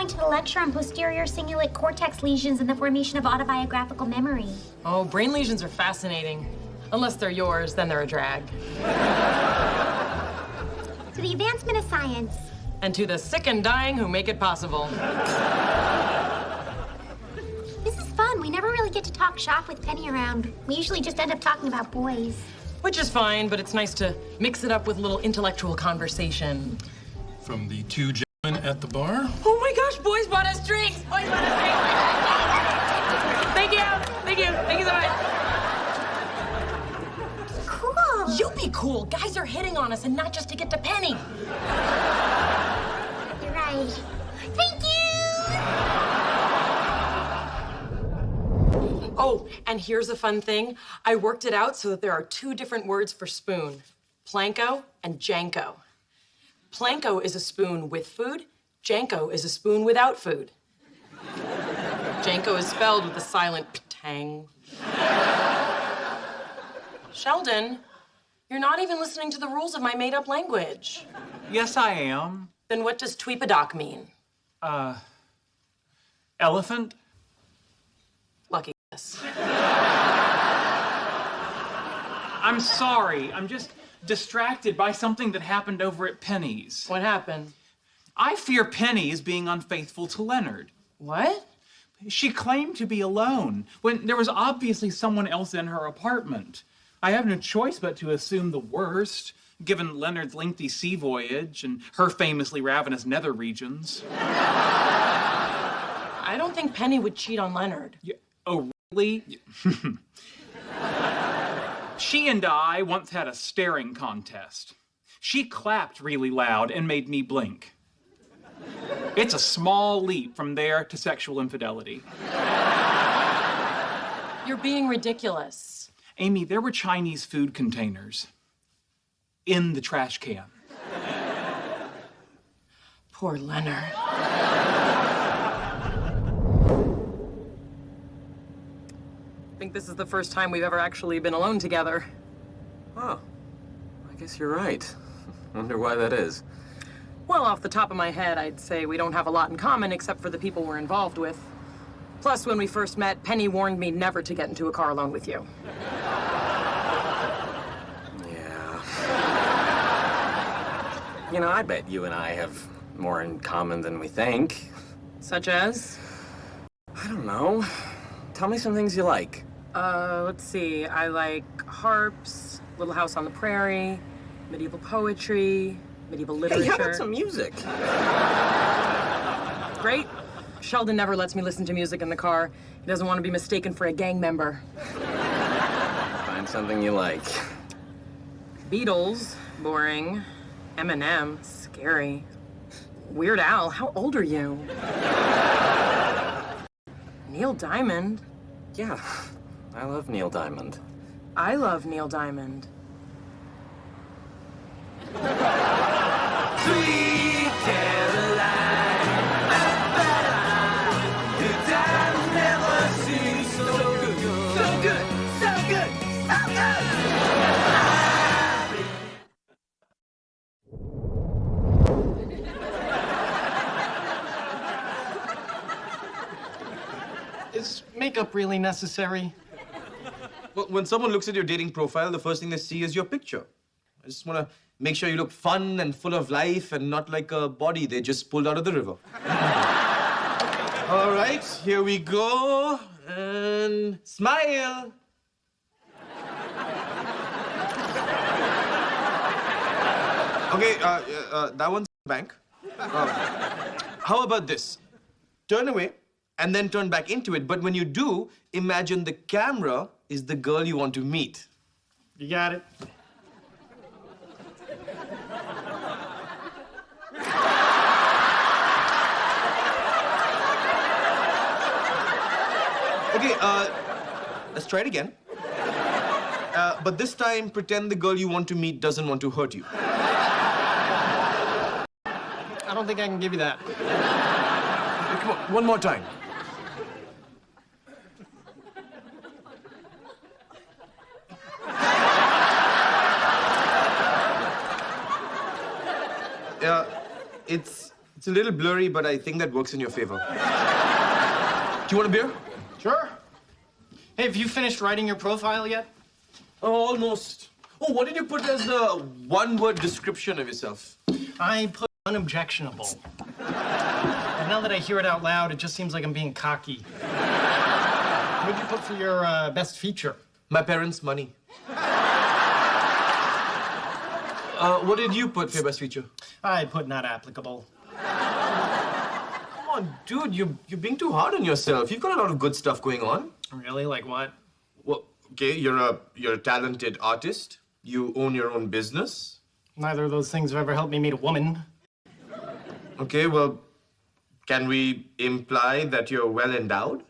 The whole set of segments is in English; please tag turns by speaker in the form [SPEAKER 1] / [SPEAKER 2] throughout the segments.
[SPEAKER 1] going to the lecture on posterior cingulate cortex lesions and the formation of autobiographical memory.
[SPEAKER 2] Oh, brain lesions are fascinating. Unless they're yours, then they're a drag.
[SPEAKER 1] To the advancement of science.
[SPEAKER 2] And to the sick and dying who make it possible.
[SPEAKER 1] This is fun. We never really get to talk shop with Penny around. We usually just end up talking about boys.
[SPEAKER 2] Which is fine, but it's nice to mix it up with a little intellectual conversation.
[SPEAKER 3] From the two gentlemen at the bar.
[SPEAKER 2] Oh my gosh, boys bought us drinks! Boys bought us drinks! Thank you! Thank you! Thank you so much!
[SPEAKER 1] Cool.
[SPEAKER 2] You be cool. Guys are hitting on us, and not just to get to Penny.
[SPEAKER 1] You're right. Thank you!
[SPEAKER 2] Oh, and here's a fun thing. I worked it out so that there are two different words for spoon. Planko and Janko. Planko is a spoon with food. Janko is a spoon without food. Janko is spelled with a silent tang. Sheldon, you're not even listening to the rules of my made-up language.
[SPEAKER 4] Yes, I am.
[SPEAKER 2] Then what does tweepadoc mean?
[SPEAKER 4] Elephant?
[SPEAKER 2] Lucky guess.
[SPEAKER 4] I'm sorry. I'm just distracted by something that happened over at Penny's.
[SPEAKER 2] What happened?
[SPEAKER 4] I fear Penny is being unfaithful to Leonard.
[SPEAKER 2] What?
[SPEAKER 4] She claimed to be alone when there was obviously someone else in her apartment. I have no choice but to assume the worst, given Leonard's lengthy sea voyage and her famously ravenous nether regions.
[SPEAKER 2] I don't think Penny would cheat on Leonard.
[SPEAKER 4] Oh, really? She and I once had a staring contest. She clapped really loud and made me blink. It's a small leap from there to sexual infidelity.
[SPEAKER 2] You're being ridiculous.
[SPEAKER 4] Amy, there were Chinese food containers in the trash can.
[SPEAKER 2] Poor Leonard. I think this is the first time we've ever actually been alone together.
[SPEAKER 5] Oh, I guess you're right. Wonder why that is.
[SPEAKER 2] Well, off the top of my head, I'd say we don't have a lot in common except for the people we're involved with. Plus, when we first met, Penny warned me never to get into a car alone with you.
[SPEAKER 5] Yeah. You know, I bet you and I have more in common than we think.
[SPEAKER 2] Such as?
[SPEAKER 5] I don't know. Tell me some things you like.
[SPEAKER 2] Let's see. I like harps, Little House on the Prairie, medieval poetry, medieval literature.
[SPEAKER 5] Hey, how about some music?
[SPEAKER 2] Great. Sheldon never lets me listen to music in the car. He doesn't want to be mistaken for a gang member.
[SPEAKER 5] Find something you like.
[SPEAKER 2] Beatles, boring. Eminem, scary. Weird Al, how old are you? Neil Diamond.
[SPEAKER 5] Yeah, I love Neil Diamond.
[SPEAKER 2] I love Neil Diamond.
[SPEAKER 6] Sweet Caroline, your diamond never seems so good, so good, so good, so good.
[SPEAKER 2] Is makeup really necessary?
[SPEAKER 7] Well, when someone looks at your dating profile, the first thing they see is your picture. I just want to make sure you look fun and full of life and not like a body they just pulled out of the river. All right, here we go. And smile. Okay, that one's bank. How about this? Turn away and then turn back into it. But when you do, imagine the camera is the girl you want to meet.
[SPEAKER 8] You got it.
[SPEAKER 7] Okay, let's try it again. But this time, pretend the girl you want to meet doesn't want to hurt you.
[SPEAKER 8] I don't think I can give you that.
[SPEAKER 7] Come on, one more time. It's It's a little blurry, but I think that works in your favor. Do you want a beer?
[SPEAKER 8] Sure. Hey, have you finished writing your profile yet?
[SPEAKER 7] Oh, almost. Oh, what did you put as the one-word description of yourself?
[SPEAKER 8] I put unobjectionable. And now that I hear it out loud, it just seems like I'm being cocky. What'd you put for your best feature?
[SPEAKER 7] My parents' money. What did you put for your best feature?
[SPEAKER 8] I put not applicable.
[SPEAKER 7] Come on, dude, you're being too hard on yourself. You've got a lot of good stuff going on.
[SPEAKER 8] Really? Like what?
[SPEAKER 7] Well, okay, you're a talented artist. You own your own business.
[SPEAKER 8] Neither of those things have ever helped me meet a woman.
[SPEAKER 7] Okay, well, can we imply that you're well endowed?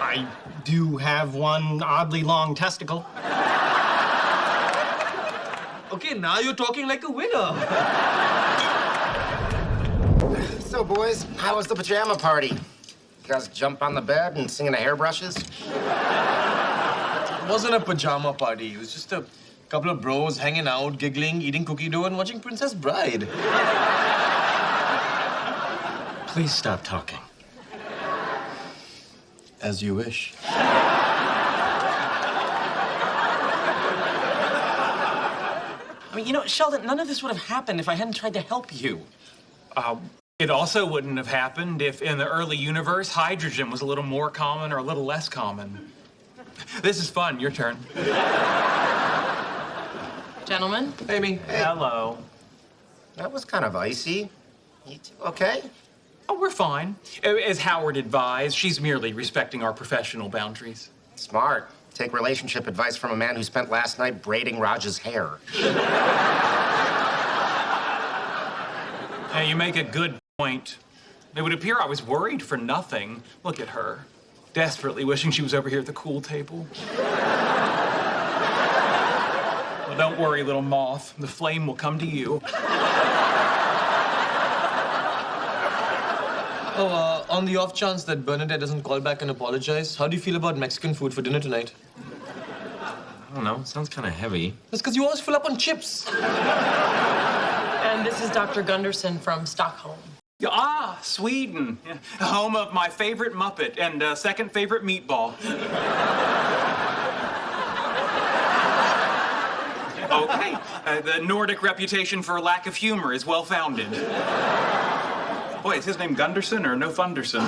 [SPEAKER 8] I do have one oddly long testicle.
[SPEAKER 7] Okay, now you're talking like a winner.
[SPEAKER 9] So, boys, how was the pajama party? You guys jump on the bed and sing in the hairbrushes?
[SPEAKER 7] It wasn't a pajama party. It was just a couple of bros hanging out, giggling, eating cookie dough, and watching Princess Bride.
[SPEAKER 5] Please stop talking.
[SPEAKER 7] As you wish.
[SPEAKER 5] I mean, you know, Sheldon, none of this would have happened if I hadn't tried to help you.
[SPEAKER 4] It also wouldn't have happened if in the early universe, hydrogen was a little more common or a little less common. This is fun. Your turn.
[SPEAKER 2] Gentlemen?
[SPEAKER 7] Amy.
[SPEAKER 4] Hello.
[SPEAKER 9] That was kind of icy. You two okay?
[SPEAKER 4] Oh, we're fine. As Howard advised, she's merely respecting our professional boundaries.
[SPEAKER 9] Smart. Take relationship advice from a man who spent last night braiding Raj's hair.
[SPEAKER 4] You make a good point. It would appear I was worried for nothing. Look at her. Desperately wishing she was over here at the cool table. Well, don't worry, little moth. The flame will come to you.
[SPEAKER 7] Oh, on the off chance that Bernadette doesn't call back and apologize, how do you feel about Mexican food for dinner tonight?
[SPEAKER 5] I don't know. It sounds kind of heavy.
[SPEAKER 7] That's because you always fill up on chips.
[SPEAKER 2] And this is Dr. Gunderson from Stockholm.
[SPEAKER 4] Ah, Sweden. Yeah. Home of my favorite Muppet and second favorite meatball. Okay, the Nordic reputation for lack of humor is well-founded. Boy, is his name Gunderson or no Thunderson?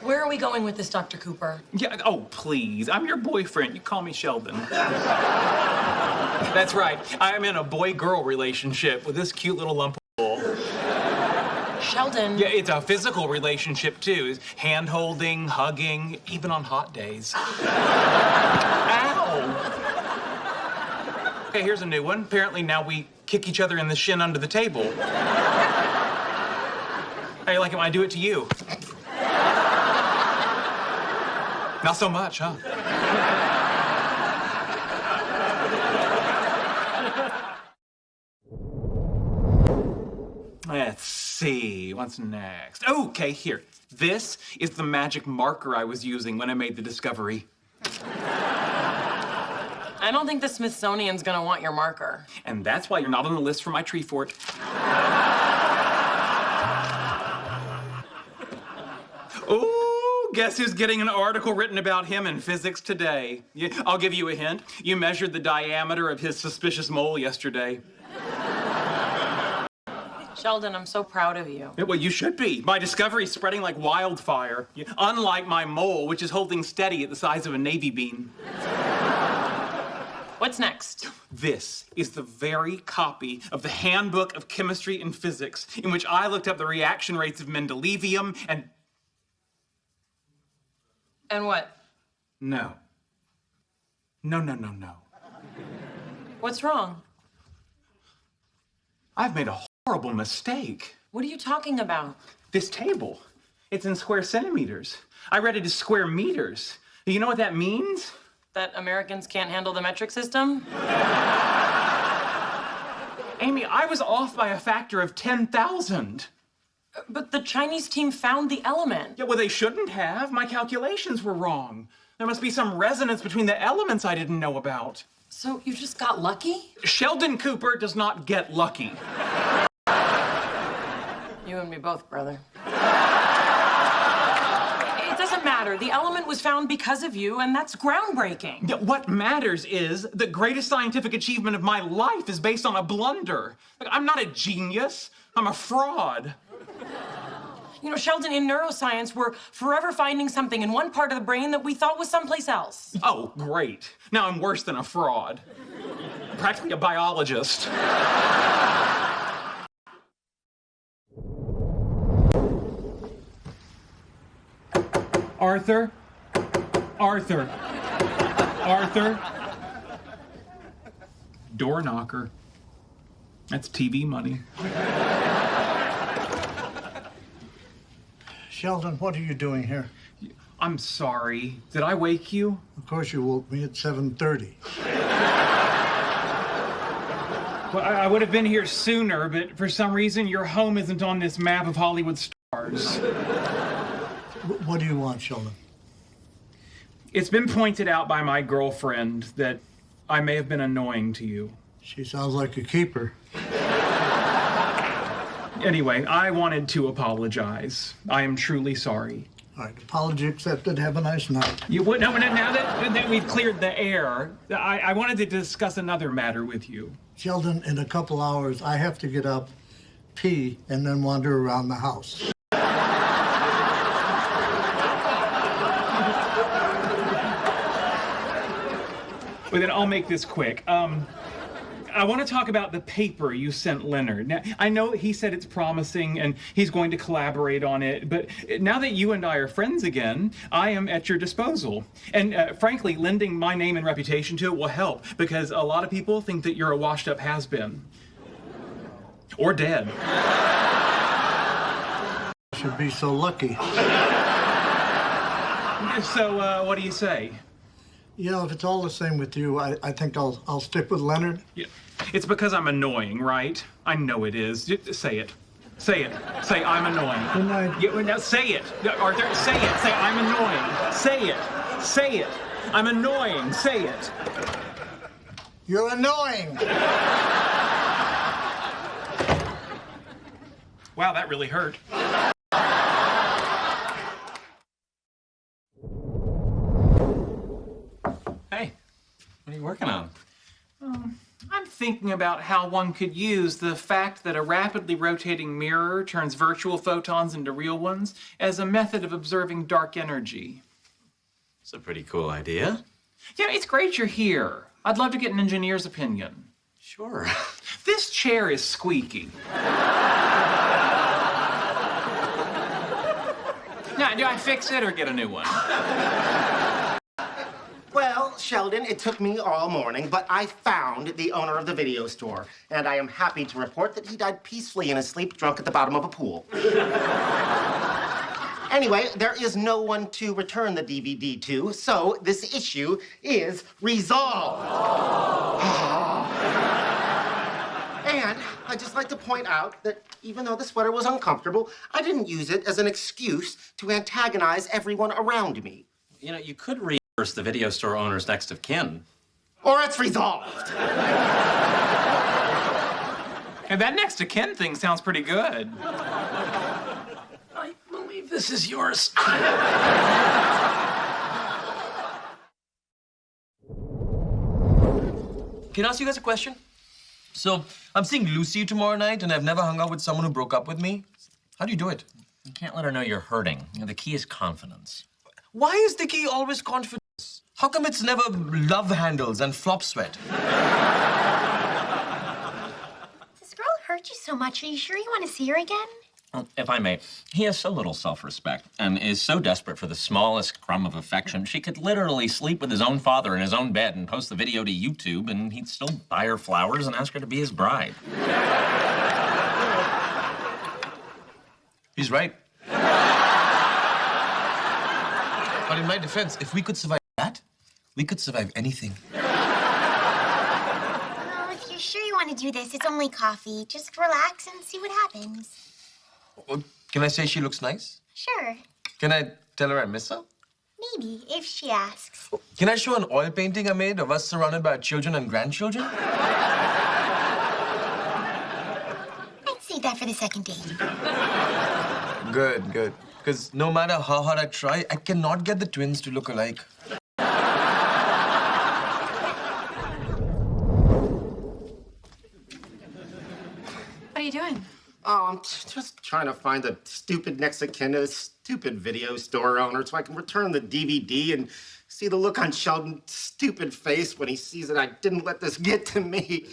[SPEAKER 2] Where are we going with this, Dr. Cooper?
[SPEAKER 4] Yeah, oh, please. I'm your boyfriend. You call me Sheldon. That's right. I'm in a boy-girl relationship with this cute little lump of bull.
[SPEAKER 2] Sheldon.
[SPEAKER 4] Yeah, it's a physical relationship, too. It's hand-holding, hugging, even on hot days. Ow! Okay, here's a new one. Apparently now we kick each other in the shin under the table. How you like it when I do it to you? Not so much, huh? Let's see, what's next? Okay, here. This is the magic marker I was using when I made the discovery.
[SPEAKER 2] I don't think the Smithsonian's gonna want your marker.
[SPEAKER 4] And that's why you're not on the list for my tree fort. Oh, guess who's getting an article written about him in Physics Today? I'll give you a hint. You measured the diameter of his suspicious mole yesterday.
[SPEAKER 2] Sheldon, I'm so proud of you.
[SPEAKER 4] Yeah, well, you should be. My discovery is spreading like wildfire. Unlike my mole, which is holding steady at the size of a navy bean.
[SPEAKER 2] What's next?
[SPEAKER 4] This is the very copy of the Handbook of Chemistry and Physics, in which I looked up the reaction rates of mendelevium and...
[SPEAKER 2] And what?
[SPEAKER 4] No. No.
[SPEAKER 2] What's wrong?
[SPEAKER 4] I've made a horrible mistake.
[SPEAKER 2] What are you talking about?
[SPEAKER 4] This table, it's in square centimeters. I read it as square meters. You know what that means?
[SPEAKER 2] That Americans can't handle the metric system?
[SPEAKER 4] Amy, I was off by a factor of 10,000.
[SPEAKER 2] But the Chinese team found the element.
[SPEAKER 4] Yeah, well, they shouldn't have. My calculations were wrong. There must be some resonance between the elements I didn't know about.
[SPEAKER 2] So you just got lucky?
[SPEAKER 4] Sheldon Cooper does not get lucky.
[SPEAKER 2] You and me both, brother. It doesn't matter. The element was found because of you, and that's groundbreaking.
[SPEAKER 4] Yeah, what matters is the greatest scientific achievement of my life is based on a blunder. Like, I'm not a genius. I'm a fraud.
[SPEAKER 2] You know, Sheldon, in neuroscience, we're forever finding something in one part of the brain that we thought was someplace else.
[SPEAKER 4] Oh, great. Now I'm worse than a fraud. Practically a biologist. Arthur? Arthur? Arthur? Door knocker. That's TV money.
[SPEAKER 10] Sheldon, what are you doing here?
[SPEAKER 4] I'm sorry. Did I wake you?
[SPEAKER 10] Of course you woke me at 7:30.
[SPEAKER 4] Well, I would have been here sooner, but for some reason your home isn't on this map of Hollywood stars.
[SPEAKER 10] What do you want, Sheldon?
[SPEAKER 4] It's been pointed out by my girlfriend that I may have been annoying to you.
[SPEAKER 10] She sounds like a keeper.
[SPEAKER 4] Anyway, I wanted to apologize. I am truly sorry.
[SPEAKER 10] All right, apology accepted. Have a nice night.
[SPEAKER 4] You would, no, now that we've cleared the air, I wanted to discuss another matter with you.
[SPEAKER 10] Sheldon, in a couple hours, I have to get up, pee, and then wander around the house.
[SPEAKER 4] Well, then I'll make this quick. I want to talk about the paper you sent Leonard. Now, I know he said it's promising and he's going to collaborate on it, but now that you and I are friends again, I am at your disposal. And frankly, lending my name and reputation to it will help because a lot of people think that you're a washed-up has-been. Or dead.
[SPEAKER 10] Should be so lucky.
[SPEAKER 4] So, what do you say?
[SPEAKER 10] You know, if it's all the same with you, I think I'll stick with Leonard.
[SPEAKER 4] Yeah. It's because I'm annoying, right? I know it is. Say it. Say it. Say I'm annoying.
[SPEAKER 10] Good night.
[SPEAKER 4] Yeah, now say it. Arthur, say it. Say I'm annoying. Say it. Say it. I'm annoying. Say it.
[SPEAKER 10] You're annoying.
[SPEAKER 4] Wow, that really hurt.
[SPEAKER 5] Hey, what are you working on?
[SPEAKER 4] I'm thinking about how one could use the fact that a rapidly rotating mirror turns virtual photons into real ones as a method of observing dark energy.
[SPEAKER 5] It's a pretty cool idea.
[SPEAKER 4] Yeah, it's great you're here. I'd love to get an engineer's opinion.
[SPEAKER 5] Sure.
[SPEAKER 4] This chair is squeaky. Now, do I fix it or get a new one?
[SPEAKER 9] Well, Sheldon, it took me all morning, but I found the owner of the video store, and I am happy to report that he died peacefully in his sleep, drunk at the bottom of a pool. Anyway, there is no one to return the DVD to, so this issue is resolved. And I'd just like to point out that even though the sweater was uncomfortable, I didn't use it as an excuse to antagonize everyone around me.
[SPEAKER 5] You know, you could reimburse the video store owner's next of kin.
[SPEAKER 9] Or it's resolved.
[SPEAKER 4] And that next to kin thing sounds pretty good.
[SPEAKER 5] I believe this is yours.
[SPEAKER 11] Can I ask you guys a question? So, I'm seeing Lucy tomorrow night, and I've never hung out with someone who broke up with me. How do you do it?
[SPEAKER 12] You can't let her know you're hurting. You know, the key is confidence.
[SPEAKER 11] Why is the key always confidence? How come it's never love handles and flop sweat?
[SPEAKER 1] This girl hurt you so much. Are you sure you want to see her again?
[SPEAKER 12] Well, if I may, he has so little self-respect and is so desperate for the smallest crumb of affection, she could literally sleep with his own father in his own bed and post the video to YouTube, and he'd still buy her flowers and ask her to be his bride.
[SPEAKER 11] He's right. But in my defense, if we could survive that, we could survive anything.
[SPEAKER 1] Oh, if you're sure you want to do this, it's only coffee. Just relax and see what happens.
[SPEAKER 11] Well, can I say she looks nice?
[SPEAKER 1] Sure.
[SPEAKER 11] Can I tell her I miss her?
[SPEAKER 1] Maybe, if she asks.
[SPEAKER 11] Can I show an oil painting I made of us surrounded by our children and grandchildren?
[SPEAKER 1] I'd save that for the second date.
[SPEAKER 11] Good, good. Because no matter how hard I try, I cannot get the twins to look alike.
[SPEAKER 2] What are you doing?
[SPEAKER 9] Oh, I'm just trying to find a stupid next of kin to a stupid video store owner so I can return the DVD and see the look on Sheldon's stupid face when he sees that I didn't let this get to me.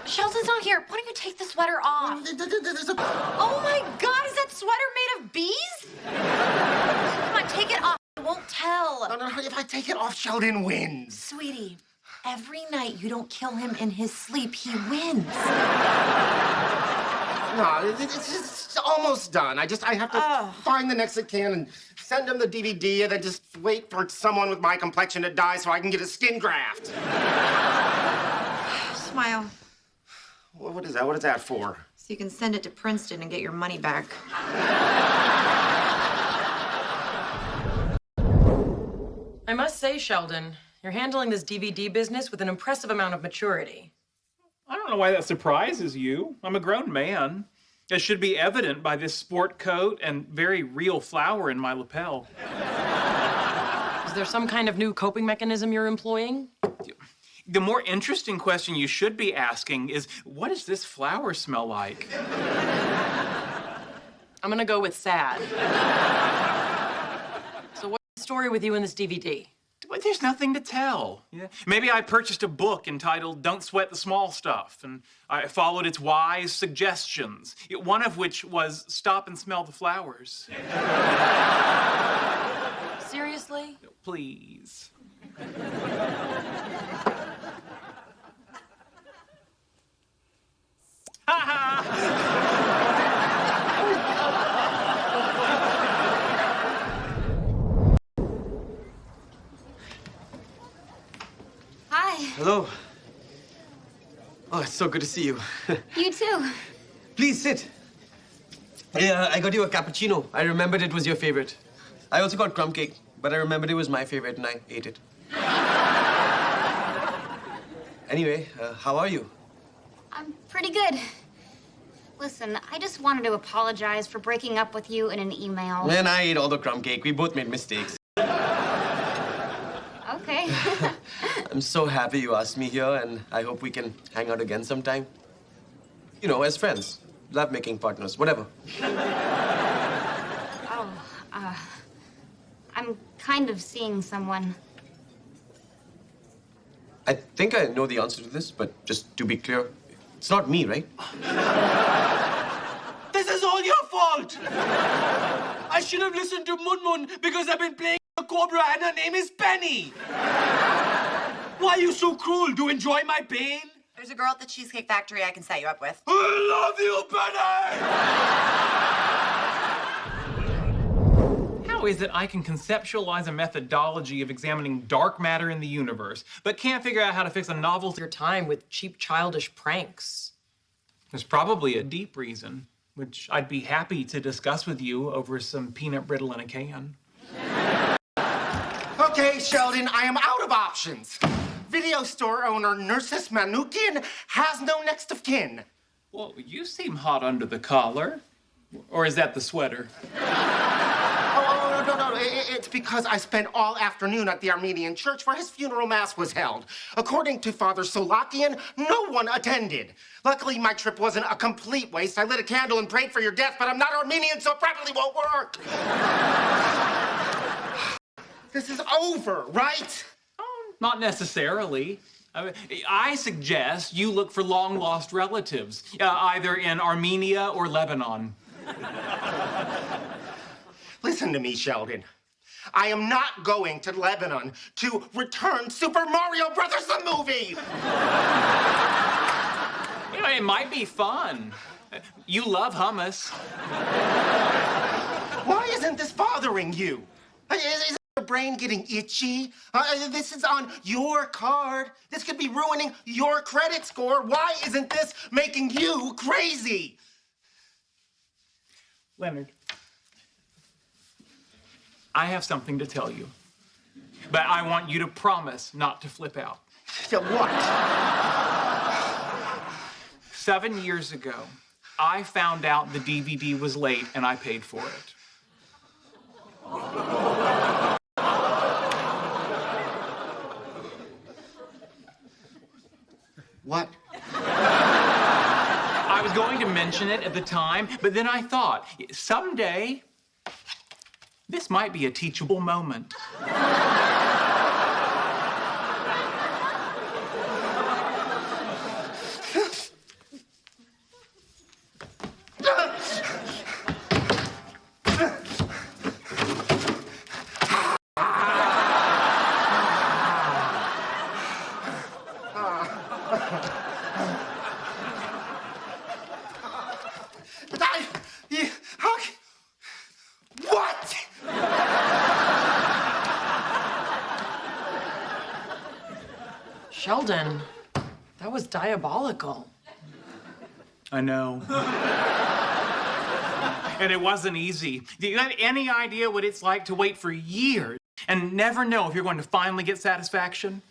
[SPEAKER 2] Sheldon's not here. Why don't you take the sweater off? Oh my God, is that sweater made of bees? Come on, take it off. I won't tell.
[SPEAKER 9] No, if I take it off, Sheldon wins.
[SPEAKER 2] Sweetie, every night you don't kill him in his sleep, he wins.
[SPEAKER 9] No, it's almost done. I have to find the next of kin and send him the DVD and then just wait for someone with my complexion to die so I can get a skin graft.
[SPEAKER 13] Smile,
[SPEAKER 9] What is that? What is that for?
[SPEAKER 13] so you can send it to Princeton and get your money back.
[SPEAKER 2] I must say, Sheldon, you're handling this DVD business with an impressive amount of maturity.
[SPEAKER 4] I don't know why that surprises you. I'm a grown man. It should be evident by this sport coat and very real flower in my lapel.
[SPEAKER 2] Is there some kind of new coping mechanism you're employing?
[SPEAKER 4] The more interesting question you should be asking is, what does this flower smell like?
[SPEAKER 2] I'm gonna go with sad. So what's the story with you and this DVD?
[SPEAKER 4] Well, there's nothing to tell. Yeah. Maybe I purchased a book entitled Don't Sweat the Small Stuff, and I followed its wise suggestions, one of which was stop and smell the flowers.
[SPEAKER 2] Seriously?
[SPEAKER 4] Please.
[SPEAKER 13] Hi.
[SPEAKER 5] Hello. Oh, it's so good to see you.
[SPEAKER 1] You too.
[SPEAKER 5] Please sit. Yeah, I got you a cappuccino. I remembered it was your favorite. I also got crumb cake, but I remembered it was my favorite and I ate it. Anyway, how are you?
[SPEAKER 1] I'm pretty good. Listen, I just wanted to apologize for breaking up with you in an email.
[SPEAKER 5] Man, I ate all the crumb cake. We both made mistakes.
[SPEAKER 1] Okay.
[SPEAKER 5] I'm so happy you asked me here, and I hope we can hang out again sometime. You know, as friends, love-making partners, whatever.
[SPEAKER 1] I'm kind of seeing someone.
[SPEAKER 5] I think I know the answer to this, but just to be clear, it's not me, right?
[SPEAKER 6] This is all your fault! I should have listened to Mun because I've been playing a cobra and her name is Penny! Why are you so cruel? To enjoy my pain?
[SPEAKER 13] There's a girl at the Cheesecake Factory I can set you up with.
[SPEAKER 6] I love you, Penny!
[SPEAKER 4] How is it I can conceptualize a methodology of examining dark matter in the universe, but can't figure out how to fix a novel?
[SPEAKER 2] Your time with cheap, childish pranks.
[SPEAKER 4] There's probably a deep reason, which I'd be happy to discuss with you over some peanut brittle in a can.
[SPEAKER 9] Okay, Sheldon, I am out of options. Video store owner Nurses Manukian has no next of kin.
[SPEAKER 4] Well, you seem hot under the collar. Or is that the sweater?
[SPEAKER 9] Oh, no. It's because I spent all afternoon at the Armenian church where his funeral mass was held. According to Father Solakian, no one attended. Luckily, my trip wasn't a complete waste. I lit a candle and prayed for your death, but I'm not Armenian, so it probably won't work. This is over, right?
[SPEAKER 4] Not necessarily. I suggest you look for long-lost relatives, either in Armenia or Lebanon.
[SPEAKER 9] Listen to me, Sheldon. I am not going to Lebanon to return Super Mario Brothers the movie!
[SPEAKER 4] You know, it might be fun. You love hummus.
[SPEAKER 9] Why isn't this bothering you? Is your brain getting itchy? This is on your card. This could be ruining your credit score. Why isn't this making you crazy?
[SPEAKER 4] Leonard. I have something to tell you. But I want you to promise not to flip out.
[SPEAKER 9] What?
[SPEAKER 4] 7 years ago, I found out the DVD was late and I paid for it.
[SPEAKER 9] What?
[SPEAKER 4] I was going to mention it at the time, but then I thought, someday, this might be a teachable moment.
[SPEAKER 9] What?
[SPEAKER 2] Sheldon, that was diabolical.
[SPEAKER 4] I know. And it wasn't easy. Do you have any idea what it's like to wait for years and never know if you're going to finally get satisfaction?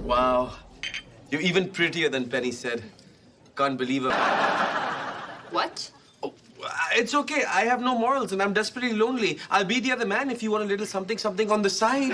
[SPEAKER 5] Wow. You're even prettier than Penny said. Can't believe her.
[SPEAKER 13] What?
[SPEAKER 5] Oh, it's okay. I have no morals and I'm desperately lonely. I'll be the other man if you want a little something on the side.